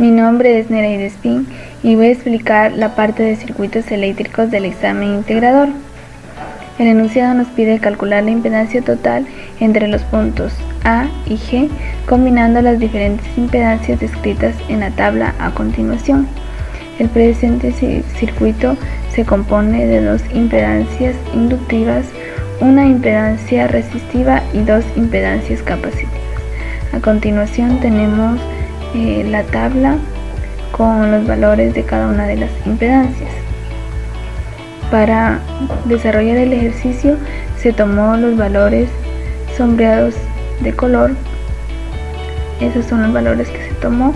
Mi nombre es Nereida Espín y voy a explicar la parte de circuitos eléctricos del examen integrador. El enunciado nos pide calcular la impedancia total entre los puntos A y G, combinando las diferentes impedancias descritas en la tabla a continuación. El presente circuito se compone de dos impedancias inductivas, una impedancia resistiva y dos impedancias capacitivas. A continuación tenemos la tabla con los valores de cada una de las impedancias. Para desarrollar el ejercicio se tomó los valores sombreados de color. Esos son los valores que se tomó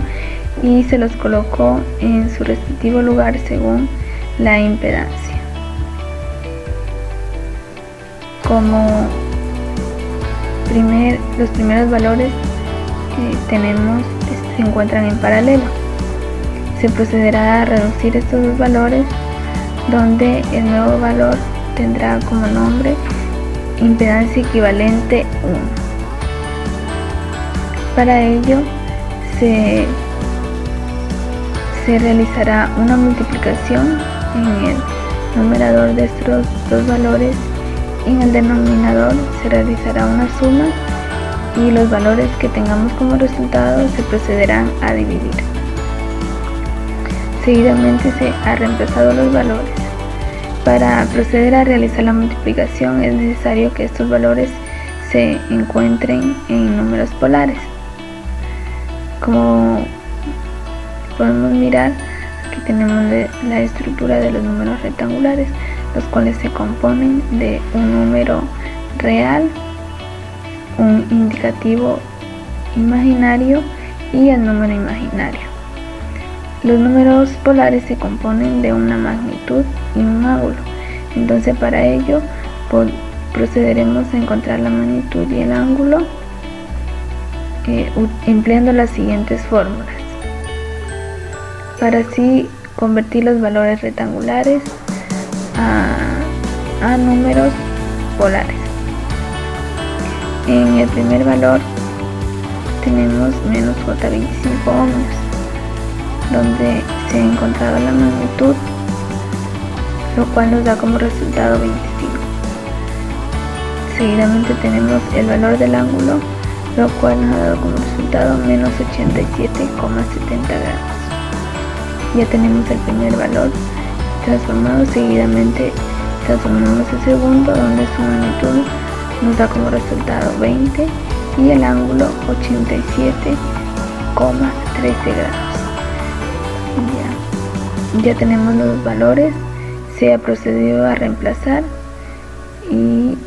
y se los colocó en su respectivo lugar según la impedancia. Como los primeros valores se encuentran en paralelo. Se procederá a reducir estos dos valores, donde el nuevo valor tendrá como nombre impedancia equivalente 1. Para ello se realizará una multiplicación en el numerador de estos dos valores y en el denominador se realizará una suma y los valores que tengamos como resultado se procederán a dividir. Seguidamente se han reemplazado los valores. Para proceder a realizar la multiplicación es necesario que estos valores se encuentren en números polares. Como podemos mirar, aquí tenemos la estructura de los números rectangulares, los cuales se componen de un número real, un indicativo imaginario y el número imaginario. Los números polares se componen de una magnitud y un ángulo. Entonces para ello procederemos a encontrar la magnitud y el ángulo empleando las siguientes fórmulas. Para así convertir los valores rectangulares a números polares. En el primer valor tenemos menos J25 ohmios, donde se ha encontrado la magnitud, lo cual nos da como resultado 25. Seguidamente tenemos el valor del ángulo, lo cual nos ha dado como resultado menos 87,70 grados. Ya tenemos el primer valor transformado. Seguidamente transformamos el segundo, donde su magnitud nos da como resultado 20 y el ángulo 87,13 grados. Ya tenemos los valores, se ha procedido a reemplazar y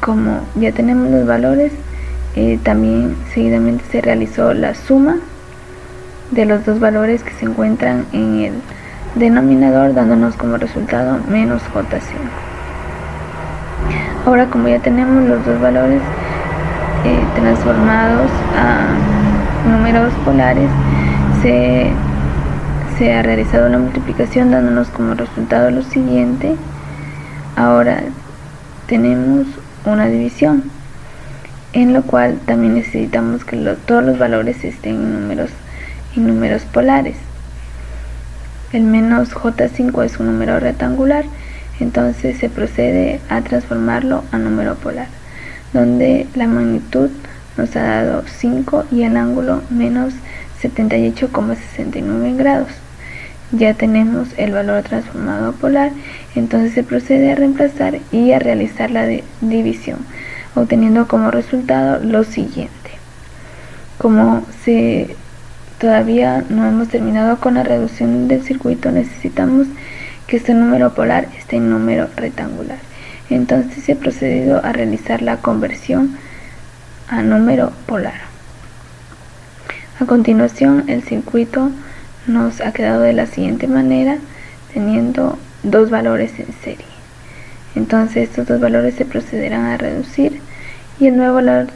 como ya tenemos los valores, también seguidamente se realizó la suma de los dos valores que se encuentran en el denominador, dándonos como resultado menos J5. Ahora, como ya tenemos los dos valores transformados a números polares, se ha realizado la multiplicación dándonos como resultado lo siguiente. Ahora tenemos una división, en lo cual también necesitamos que todos los valores estén en números polares. El menos J5 es un número rectangular, entonces se procede a transformarlo a número polar, donde la magnitud nos ha dado 5 y el ángulo menos 78,69 grados. Ya tenemos el valor transformado a polar, entonces se procede a reemplazar y a realizar la división, obteniendo como resultado lo siguiente. Como todavía no hemos terminado con la reducción del circuito, necesitamos que este número polar esté en número rectangular. Entonces se ha procedido a realizar la conversión a número polar. A continuación, el circuito nos ha quedado de la siguiente manera, teniendo dos valores en serie. Entonces estos dos valores se procederán a reducir y el nuevo valor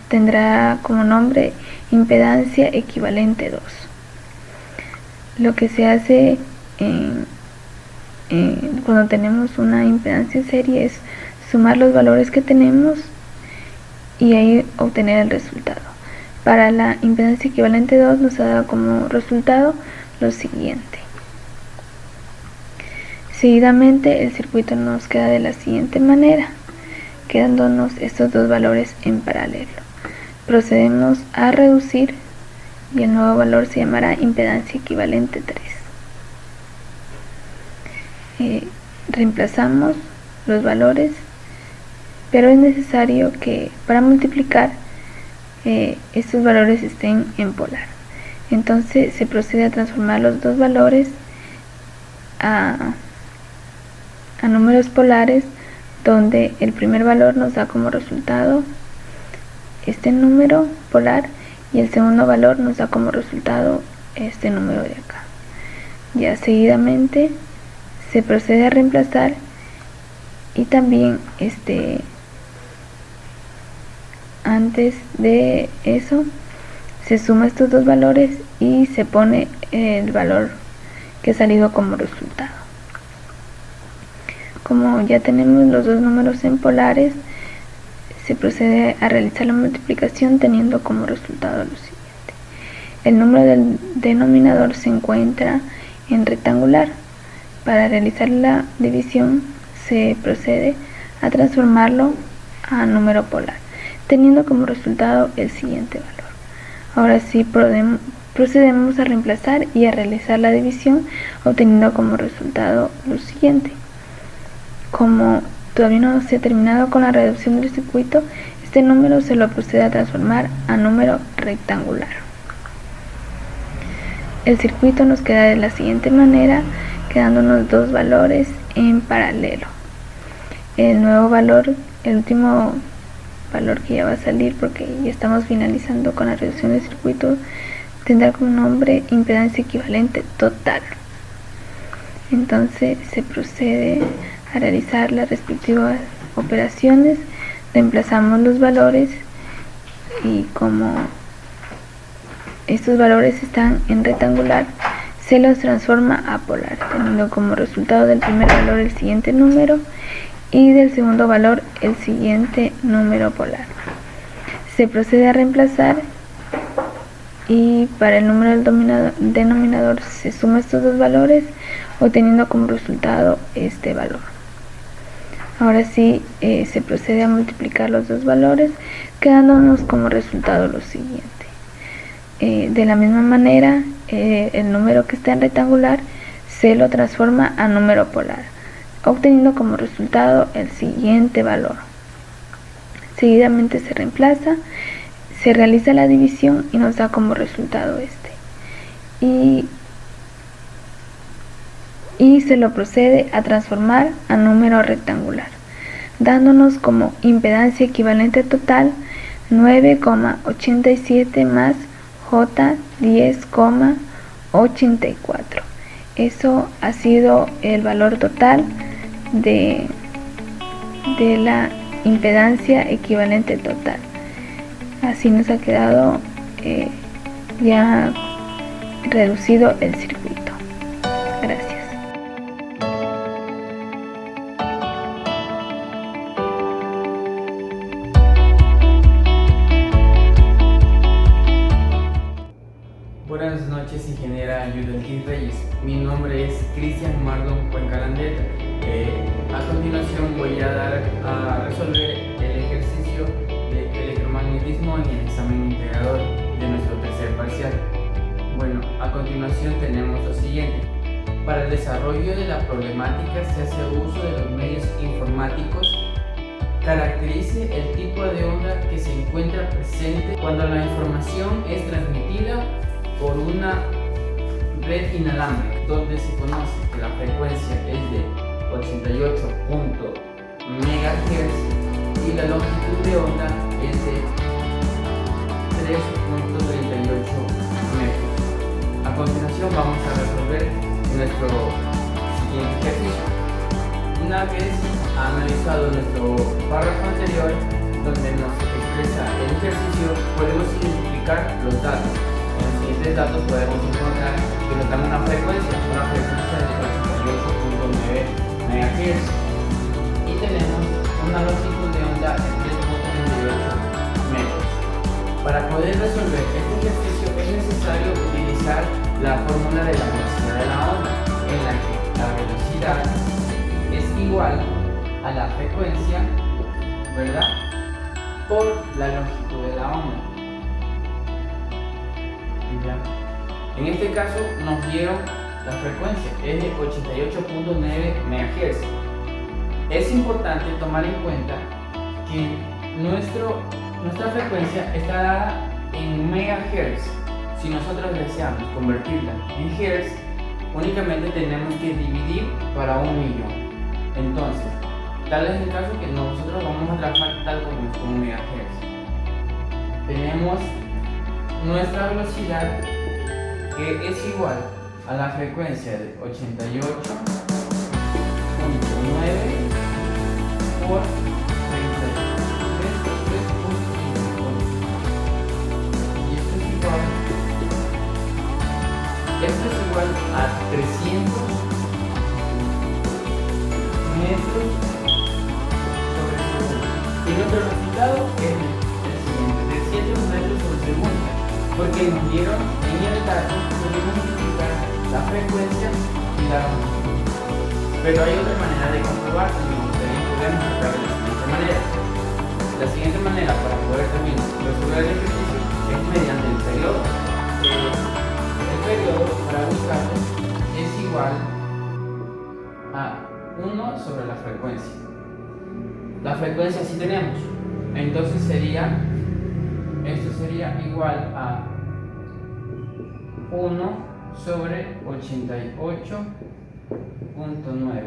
tendrá como nombre impedancia equivalente 2. Lo que se hace cuando tenemos una impedancia en serie es sumar los valores que tenemos y ahí obtener el resultado. Para la impedancia equivalente 2 nos ha dado como resultado lo siguiente. Seguidamente el circuito nos queda de la siguiente manera, quedándonos estos dos valores en paralelo. Procedemos a reducir y el nuevo valor se llamará impedancia equivalente 3. Reemplazamos los valores, pero es necesario que para multiplicar estos valores estén en polar. Entonces se procede a transformar los dos valores a números polares, donde el primer valor nos da como resultado este número polar y el segundo valor nos da como resultado este número de acá. Ya seguidamente se procede a reemplazar y también antes de eso se suma estos dos valores y se pone el valor que ha salido como resultado. Como ya tenemos los dos números en polares, se procede a realizar la multiplicación teniendo como resultado lo siguiente. El número del denominador se encuentra en rectangular. Para realizar la división se procede a transformarlo a número polar, teniendo como resultado el siguiente valor. Ahora sí procedemos a reemplazar y a realizar la división, obteniendo como resultado lo siguiente. Como todavía no se ha terminado con la reducción del circuito, este número se lo procede a transformar a número rectangular. El circuito nos queda de la siguiente manera, quedándonos dos valores en paralelo. El nuevo valor, el último valor que ya va a salir porque ya estamos finalizando con la reducción del circuito, tendrá como nombre impedancia equivalente total. Entonces se procede a realizar las respectivas operaciones, reemplazamos los valores y como estos valores están en rectangular, se los transforma a polar, teniendo como resultado del primer valor el siguiente número y del segundo valor el siguiente número polar. Se procede a reemplazar y para el número del denominador se suma estos dos valores, obteniendo como resultado este valor. Ahora sí se procede a multiplicar los dos valores, quedándonos como resultado lo siguiente. De la misma manera, el número que está en rectangular se lo transforma a número polar, obteniendo como resultado el siguiente valor. Seguidamente se reemplaza, se realiza la división y nos da como resultado este. Y se lo procede a transformar a número rectangular, dándonos como impedancia equivalente total 9,87 más J 10,84. Eso ha sido el valor total de la impedancia equivalente total. Así nos ha quedado ya reducido el circuito. Gracias. Buenas noches, ingeniera Yudelquis Reyes. Mi nombre es Cristian Mardon Cuencalandeta. A continuación voy a resolver el ejercicio de electromagnetismo en el examen integrador de nuestro tercer parcial. Bueno, a continuación tenemos lo siguiente. Para el desarrollo de la problemática se hace uso de los medios informáticos. Caracterice el tipo de onda que se encuentra presente cuando la información es transmitida por una red inalámbrica, donde se conoce que la frecuencia es de 88 MHz y la longitud de onda es de 3,38 metros. A continuación vamos a resolver nuestro siguiente ejercicio. Una vez analizado nuestro párrafo anterior, donde nos expresa el ejercicio, podemos identificar los datos. En los siguientes datos podemos encontrar que nos dan una frecuencia de 88,9 MHz y tenemos una longitud de onda de 3,38 metros. Para poder resolver velocidad es igual a la frecuencia, ¿verdad?, por la longitud de la onda. ¿Ya? En este caso nos dieron la frecuencia, es de 88.9 MHz. Es importante tomar en cuenta que nuestra frecuencia está dada en megahertz. Si nosotros deseamos convertirla en hertz, únicamente tenemos que dividir para 1 millón. Entonces, tal es el caso que nosotros vamos a trabajar tal como es un megahertz. Tenemos nuestra velocidad, que es igual a la frecuencia de 88.9 por 33.5. Y esto es igual a 300 metros sobre segundo. Y nuestro resultado es el siguiente: 300 metros sobre segundo, porque nos dieron en el dato, podemos multiplicar la frecuencia y la longitud. Pero hay otra manera de comprobar, y me gustaría podemos hacerlo de la siguiente manera. La siguiente manera para poder también resolver el ejercicio es mediante el periodo. El periodo, para buscarlo, es igual a 1 sobre la frecuencia. La frecuencia sí tenemos, entonces esto sería igual a 1 sobre 88.9,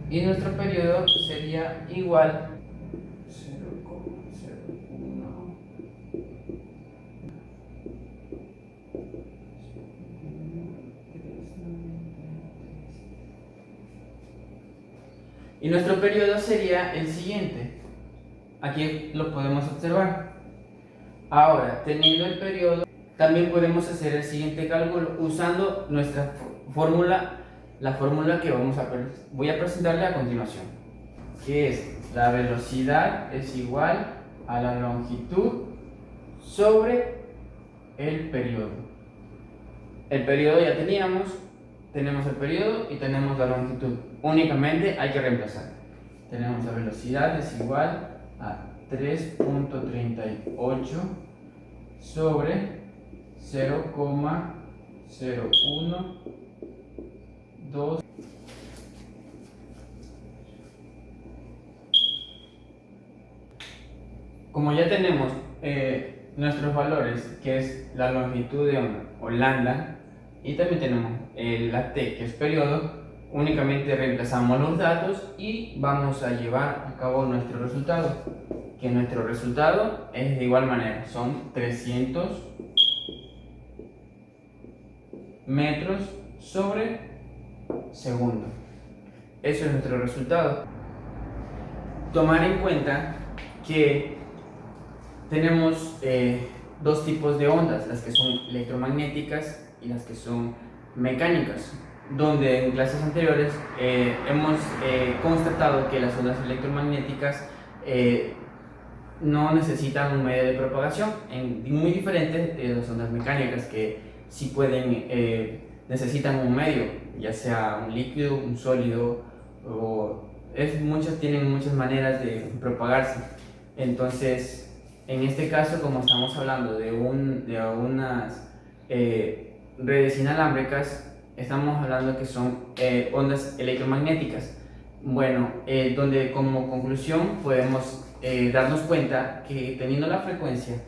y nuestro periodo sería igual a 0,01. Y nuestro periodo sería el siguiente. Aquí lo podemos observar. Ahora, teniendo el periodo, también podemos hacer el siguiente cálculo usando nuestra fórmula, la fórmula que voy a presentarle a continuación, que es la velocidad es igual a la longitud sobre el periodo. El periodo ya tenemos el periodo y tenemos la longitud. Únicamente hay que reemplazar. Tenemos la velocidad es igual a 3.38 sobre 0,012. Como ya tenemos nuestros valores, que es la longitud de onda o lambda, y también tenemos la t, que es periodo, únicamente reemplazamos los datos y vamos a llevar a cabo nuestro resultado, que nuestro resultado es de igual manera, son 300 metros sobre segundo. Eso es nuestro resultado. Tomar en cuenta que tenemos dos tipos de ondas, las que son electromagnéticas y las que son mecánicas, donde en clases anteriores hemos constatado que las ondas electromagnéticas no necesitan un medio de propagación, muy diferente de las ondas mecánicas, que sí necesitan un medio, ya sea un líquido, un sólido, tienen muchas maneras de propagarse. Entonces, en este caso, como estamos hablando de unas redes inalámbricas, estamos hablando que son ondas electromagnéticas. Bueno, donde como conclusión podemos darnos cuenta que teniendo la frecuencia,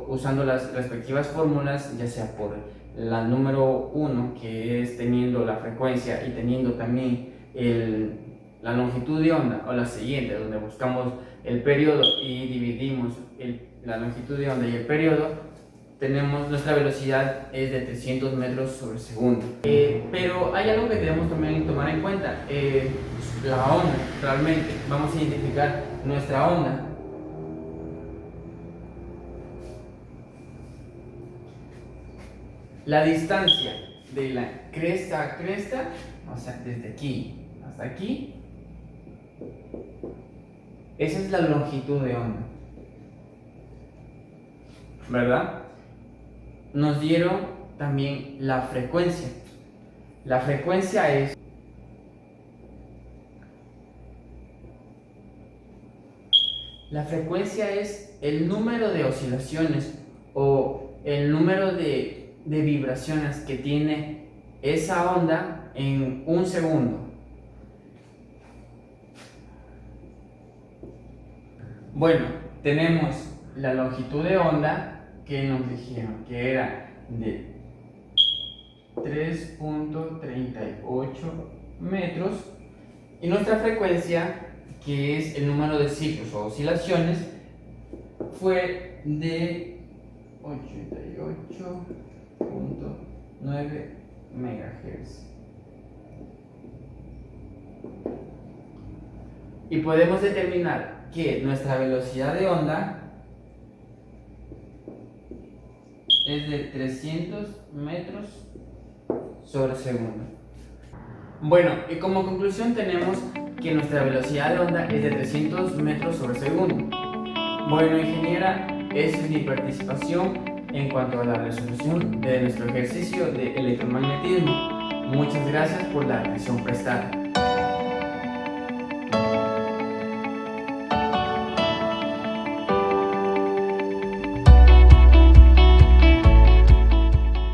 usando las respectivas fórmulas, ya sea por la número 1, que es teniendo la frecuencia, y teniendo también la longitud de onda, o la siguiente, donde buscamos el periodo y dividimos la longitud de onda y el periodo, tenemos nuestra velocidad es de 300 metros sobre segundo. Pero hay algo que debemos también tomar en cuenta, la onda. Realmente vamos a identificar nuestra onda. La distancia de la cresta a cresta, o sea, desde aquí hasta aquí, esa es la longitud de onda, ¿verdad? Nos dieron también la frecuencia. La frecuencia es el número de oscilaciones o el número de vibraciones que tiene esa onda en un segundo. Bueno, tenemos la longitud de onda que nos dijeron que era de 3.38 metros y nuestra frecuencia, que es el número de ciclos o oscilaciones, fue de 88.9 MHz. Y podemos determinar que nuestra velocidad de onda es de 300 metros sobre segundo. Bueno, y como conclusión tenemos que nuestra velocidad de onda es de 300 metros sobre segundo. Bueno, ingeniera, esa es mi participación en cuanto a la resolución de nuestro ejercicio de electromagnetismo. Muchas gracias por la atención prestada.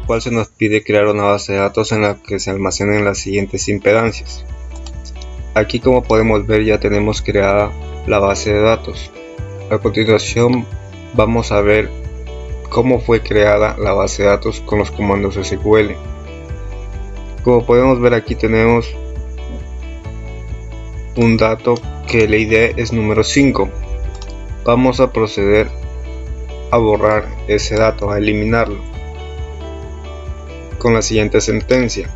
Cual se nos pide crear una base de datos en la que se almacenen las siguientes impedancias. Aquí, como podemos ver, ya tenemos creada la base de datos. A continuación vamos a ver cómo fue creada la base de datos con los comandos SQL. Como podemos ver, aquí tenemos un dato que el ID es número 5. Vamos a proceder a borrar ese dato, a eliminarlo con la siguiente sentencia.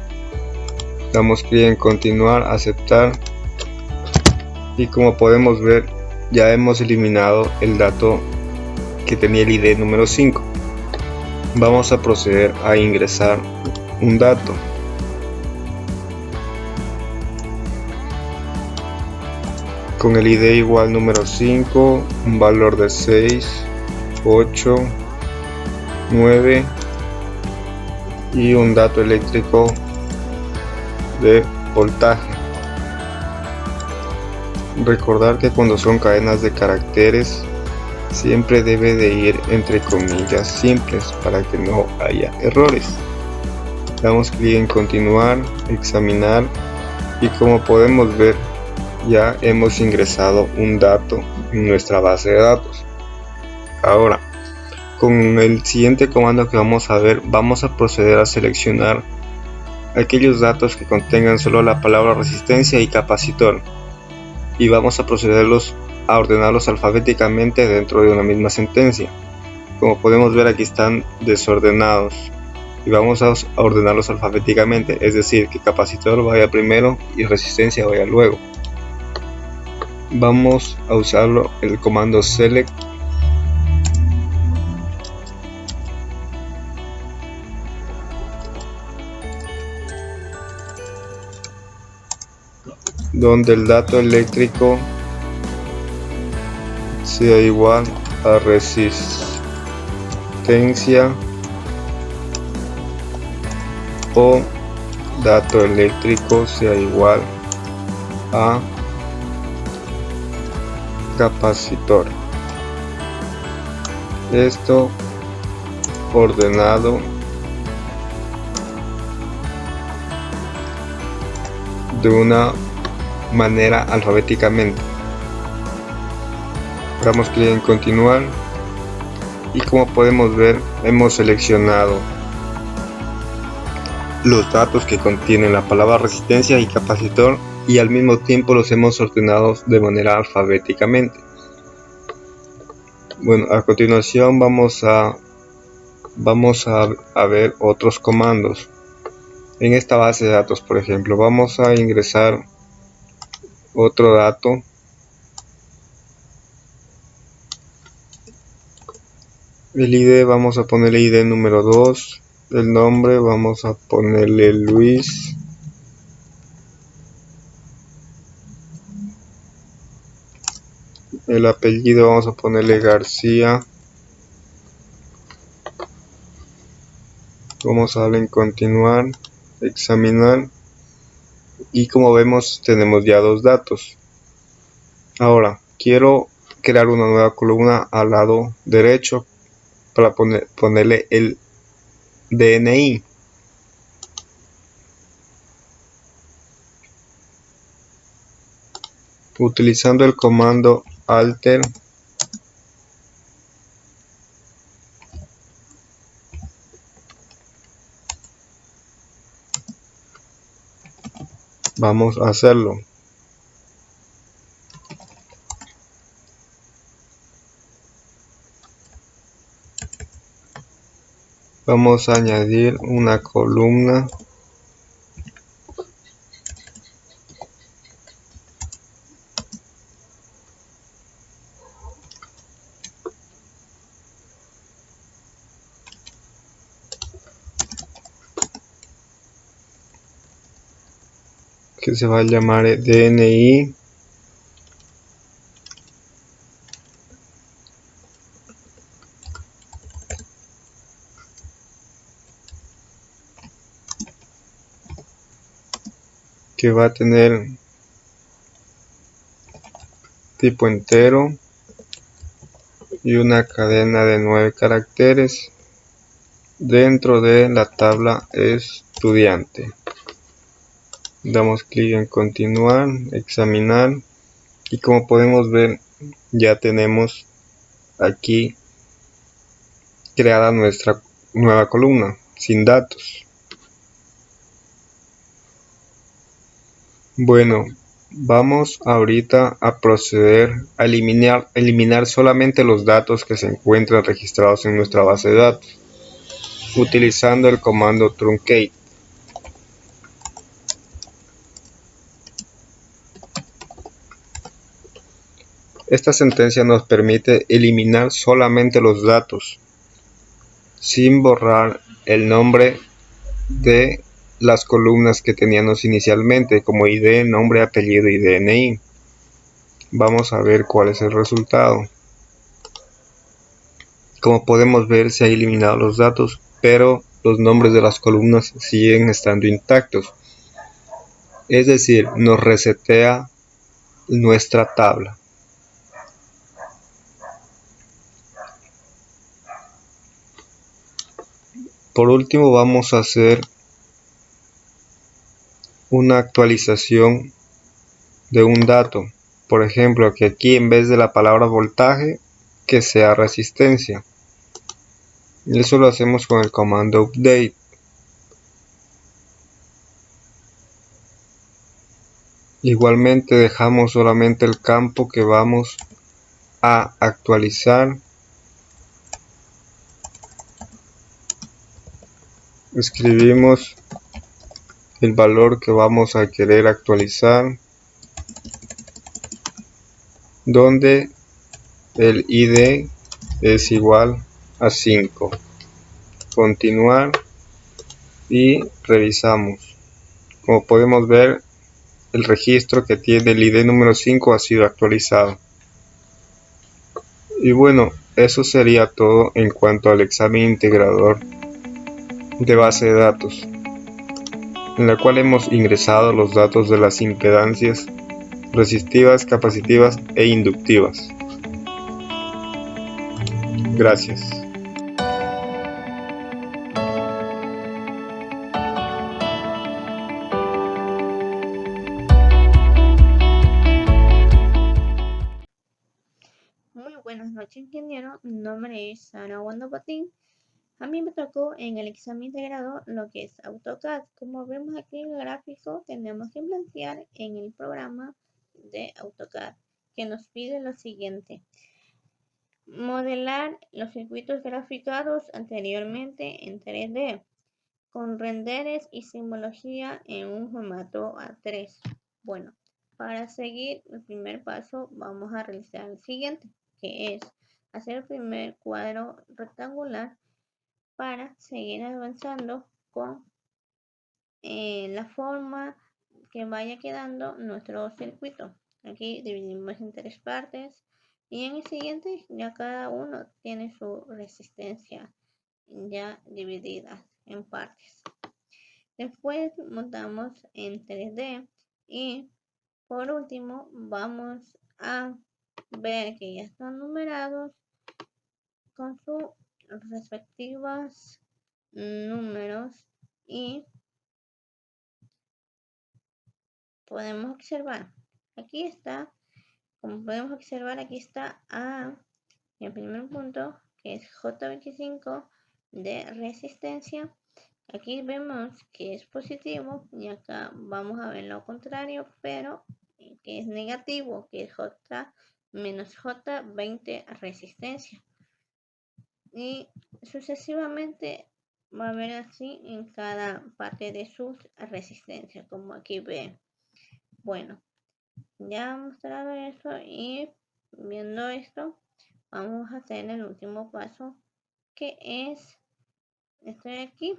Damos clic en continuar, aceptar, y como podemos ver, ya hemos eliminado el dato que tenía el ID número 5. Vamos a proceder a ingresar un dato. Con el ID igual número 5, un valor de 6, 8, 9 y un dato eléctrico de voltaje. Recordar que cuando son cadenas de caracteres siempre debe de ir entre comillas simples para que no haya errores. Damos clic en continuar, examinar, y como podemos ver, ya hemos ingresado un dato en nuestra base de datos. Ahora, con el siguiente comando que vamos a ver, vamos a proceder a seleccionar aquellos datos que contengan solo la palabra resistencia y capacitor, y vamos a procederlos a ordenarlos alfabéticamente dentro de una misma sentencia. Como podemos ver, aquí están desordenados y vamos a ordenarlos alfabéticamente, es decir, que capacitor vaya primero y resistencia vaya luego. Vamos a usarlo el comando select donde el dato eléctrico sea igual a resistencia o dato eléctrico sea igual a capacitor. Esto ordenado de una manera alfabéticamente. Damos clic en continuar y como podemos ver, hemos seleccionado los datos que contienen la palabra resistencia y capacitor y al mismo tiempo los hemos ordenado de manera alfabéticamente. Bueno, a continuación vamos a ver otros comandos. En esta base de datos, por ejemplo, vamos a ingresar otro dato. El ID vamos a ponerle ID número 2. El nombre vamos a ponerle Luis. El apellido vamos a ponerle García. Vamos a darle en continuar examinar y como vemos tenemos ya dos datos. Ahora quiero crear una nueva columna al lado derecho para ponerle el DNI. Utilizando el comando alter vamos a hacerlo. Vamos a añadir una columna que se va a llamar DNI que va a tener tipo entero y una cadena de 9 caracteres dentro de la tabla estudiante. Damos clic en continuar, examinar y como podemos ver ya tenemos aquí creada nuestra nueva columna sin datos. Bueno, vamos ahorita a proceder a eliminar solamente los datos que se encuentran registrados en nuestra base de datos utilizando el comando truncate. Esta sentencia nos permite eliminar solamente los datos sin borrar el nombre de las columnas que teníamos inicialmente como ID, nombre, apellido y DNI. Vamos a ver cuál es el resultado. Como podemos ver, se han eliminado los datos, pero los nombres de las columnas siguen estando intactos. Es decir, nos resetea nuestra tabla. Por último, vamos a hacer una actualización de un dato. Por ejemplo, que aquí en vez de la palabra voltaje, que sea resistencia. Y eso lo hacemos con el comando update. Igualmente dejamos solamente el campo que vamos a actualizar. Escribimos el valor que vamos a querer actualizar, donde el ID es igual a 5. Continuar y revisamos. Como podemos ver, el registro que tiene el ID número 5 ha sido actualizado. Y bueno, eso sería todo en cuanto al examen integrador de base de datos, en la cual hemos ingresado los datos de las impedancias resistivas, capacitivas e inductivas. Gracias. Muy buenas noches, ingeniero. Mi nombre es Ana Wanda Patín. A mí me tocó en el examen integrado lo que es AutoCAD. Como vemos aquí en el gráfico, tenemos que plantear en el programa de AutoCAD que nos pide lo siguiente: modelar los circuitos graficados anteriormente en 3D con renderes y simbología en un formato A3. Bueno, para seguir el primer paso vamos a realizar el siguiente, que es hacer el primer cuadro rectangular para seguir avanzando con la forma que vaya quedando nuestro circuito. Aquí dividimos en 3 partes y en el siguiente ya cada uno tiene su resistencia ya dividida en partes. Después montamos en 3D y por último vamos a ver que ya están numerados con sus respectivos números y podemos observar, aquí está, como podemos observar, aquí está A, el primer punto, que es J25 de resistencia. Aquí vemos que es positivo y acá vamos a ver lo contrario, pero que es negativo, que es J menos J20 resistencia. Y sucesivamente va a haber así en cada parte de sus resistencias, como aquí ven. Bueno, ya mostrado eso y viendo esto, vamos a hacer el último paso, que es esto de aquí,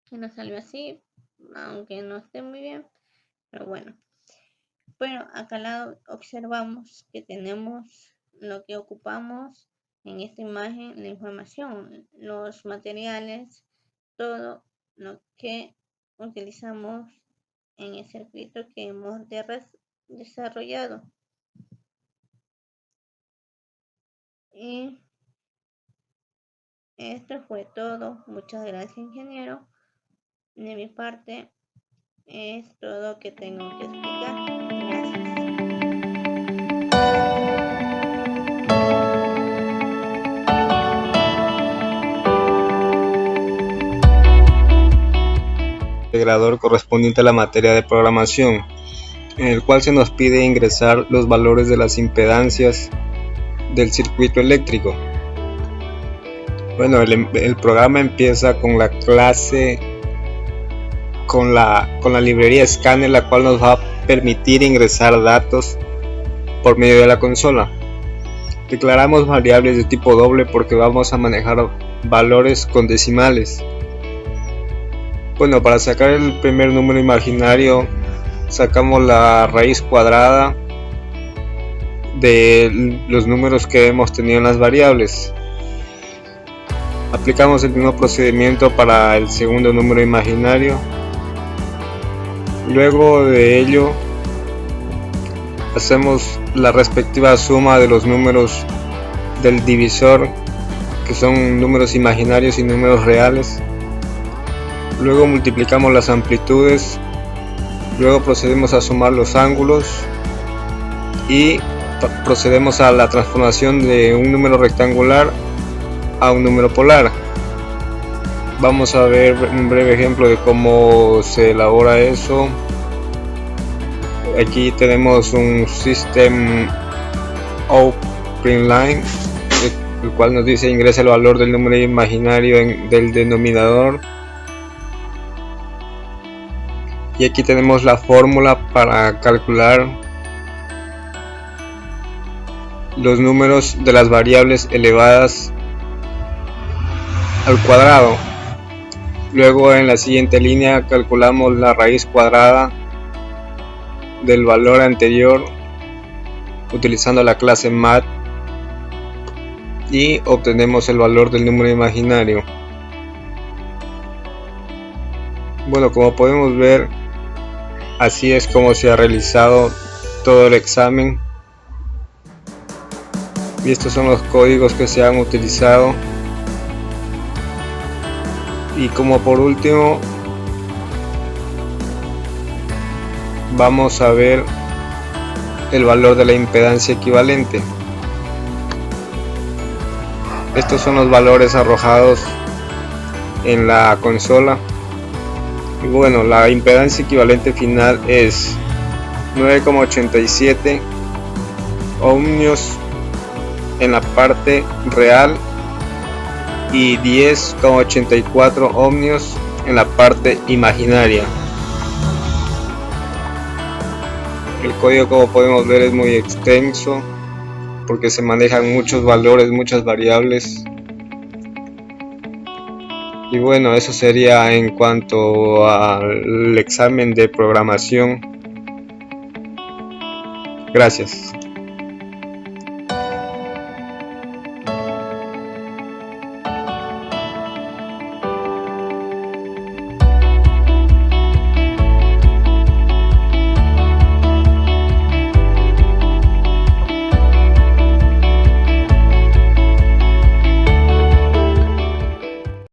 que nos salió así, aunque no esté muy bien, pero bueno. Pero acá al lado observamos que tenemos lo que ocupamos en esta imagen, la información, los materiales, todo lo que utilizamos en el circuito que hemos desarrollado. Y esto fue todo. Muchas gracias, ingeniero. De mi parte es todo que tengo que explicar. Gracias. Integrador correspondiente a la materia de programación, en el cual se nos pide ingresar los valores de las impedancias del circuito eléctrico. Bueno, el programa empieza con la clase, con la librería Scanner, la cual nos va a permitir ingresar datos por medio de la consola. Declaramos variables de tipo doble porque vamos a manejar valores con decimales. Bueno, para sacar el primer número imaginario, sacamos la raíz cuadrada de los números que hemos tenido en las variables. Aplicamos el mismo procedimiento para el segundo número imaginario. Luego de ello, hacemos la respectiva suma de los números del divisor, que son números imaginarios y números reales. Luego multiplicamos las amplitudes, luego procedemos a sumar los ángulos y procedemos a la transformación de un número rectangular a un número polar. Vamos a ver un breve ejemplo de cómo se elabora eso. Aquí tenemos un System Out Print Line, el cual nos dice ingresa el valor del número imaginario del denominador. Y aquí tenemos la fórmula para calcular los números de las variables elevadas al cuadrado. Luego en la siguiente línea calculamos la raíz cuadrada del valor anterior utilizando la clase math y obtenemos el valor del número imaginario. Bueno, como podemos ver, así es como se ha realizado todo el examen y estos son los códigos que se han utilizado. Y como por último vamos a ver el valor de la impedancia equivalente. Estos son los valores arrojados en la consola. Y bueno, la impedancia equivalente final es 9,87 ohmios en la parte real y 10,84 ohmios en la parte imaginaria. El código, como podemos ver, es muy extenso porque se manejan muchos valores, muchas variables. Y bueno, eso sería en cuanto al examen de programación. Gracias.